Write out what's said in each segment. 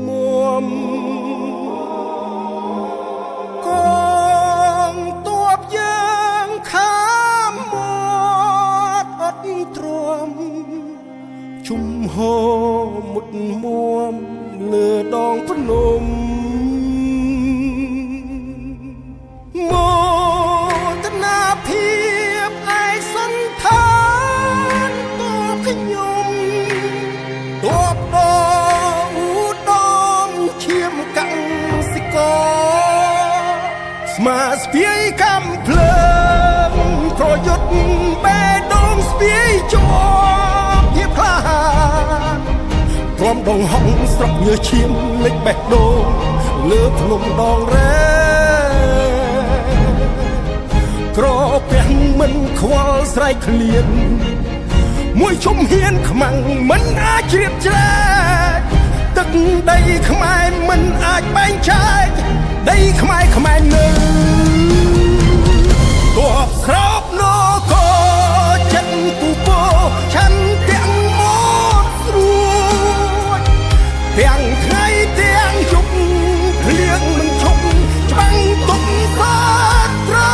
មួមកងតួបយើងខាមមាត់អត់ទ្រាំជុំហោមុតមួមលើដងភ្នំមោទនាភាពឯសន្តានតួខ្ញុំតួបដឧត្តមឈាមកាំងសិកស្មាស្ពាយកំភ្លើងប្រយុទ្ធបេះដូងស្ពាយជាប់ភាពក្លាហានព្រមដងហងស្រុកញើសឈាមលេចបេះដូងលើភ្នំដងរ៉ែក្រពះមិនខ្វល់ស្រែកឃ្លានមួយជុំហ៊ានខ្មាំងមិនអាចជ្រាបជ្រែកទឹកដីខ្មែរមិនអាចបែងចែកដីខ្មែរនៅទោះស្រោបនគរចិត្តពូពោឆាន់ទាំងមកស្រួចទាំងថ្ងៃទាំងយប់ភ្លៀងមិនឈប់ច្បាំងទុកសាត្រា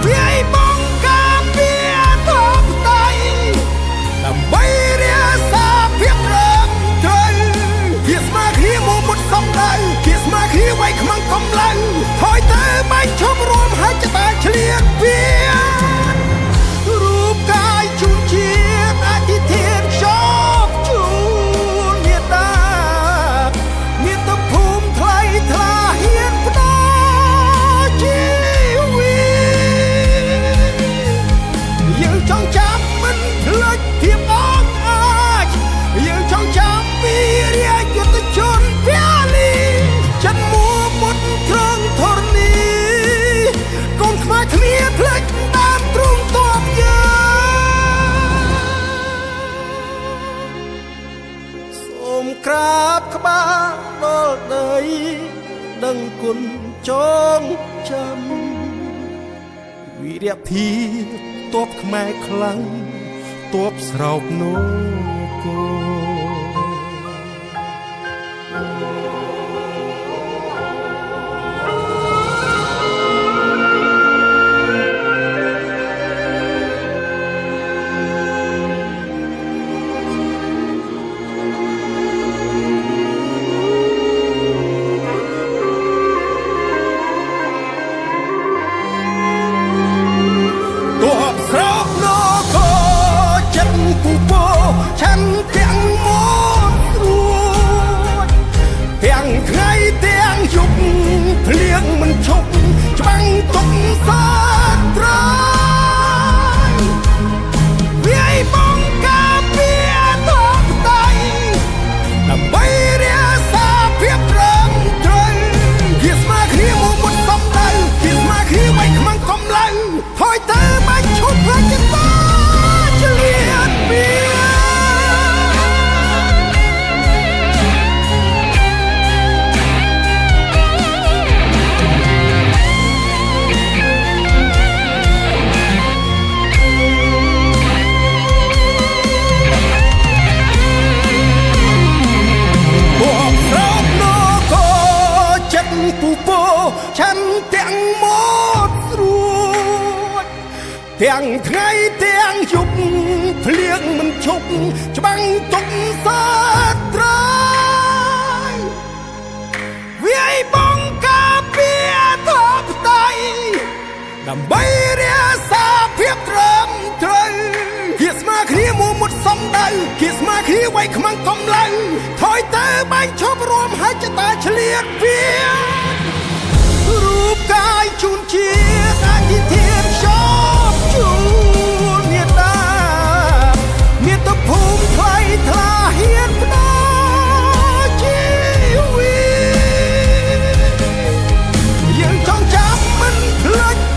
វាយបងការពារធំដៃដើម្បីរាសាភាពរឹងត្រូវជាស្មាគ្នាមកមុតសំដៅជាស្មាគ្នាវាយខ្មាំងកំឡៅហើយទៅបាញ់ឈប់រួមហើយจะតែឆ្លៀតវារូបកាយជូនជាតិអធិធានខ្ជាប់ជូនមេត្តាមាតុភូមិថ្លៃថ្លាហ៊ានផ្ដល់ជីវិតយើងចង់ចាំមិនភ្លេចភាពអង់អាចយើងចង់ចាំពីរាជយុទ្ធជនភាលីចិនមួមុតត្រង់ធរណីកូនខ្មែរគ្នាភ្លេចតាមទ្រង់តបយើងសូមក្រាបក្បាលដល់ដីដឹងគុណចងចាំវីរភាពតបខ្មែរខ្លាំងតបស្រោបនគភ្លៀងមិនឈប់ច្បាំងទុកសាត្រាវាយបងការពារធំដៃដើម្បីរាសាភាពរឹងត្រូវជាស្មាគ្នាមកមុតសំដៅជាស្មាគ្នាវាយខ្មាំងកំឡៅហើយទៅបាញ់ឈប់ផ្លាច់ចិត្តឆ្លៀតវាពូពោឆាន់ទាំងមកស្រួចទាំងថ្ងៃទាំងយប់ភ្លៀងមិនឈប់ច្បាំងទុកសាត្រាវាយបងការពារធំដៃដើម្បីរាសាភាពត្រឹមត្រូវជាស្មាគ្នាមកមុតសំដៅជាស្មាគ្នាវាយខ្មាំងកំឡៅថយទៅបាញ់ឈប់រួមហើយจะតែឆ្លៀតវា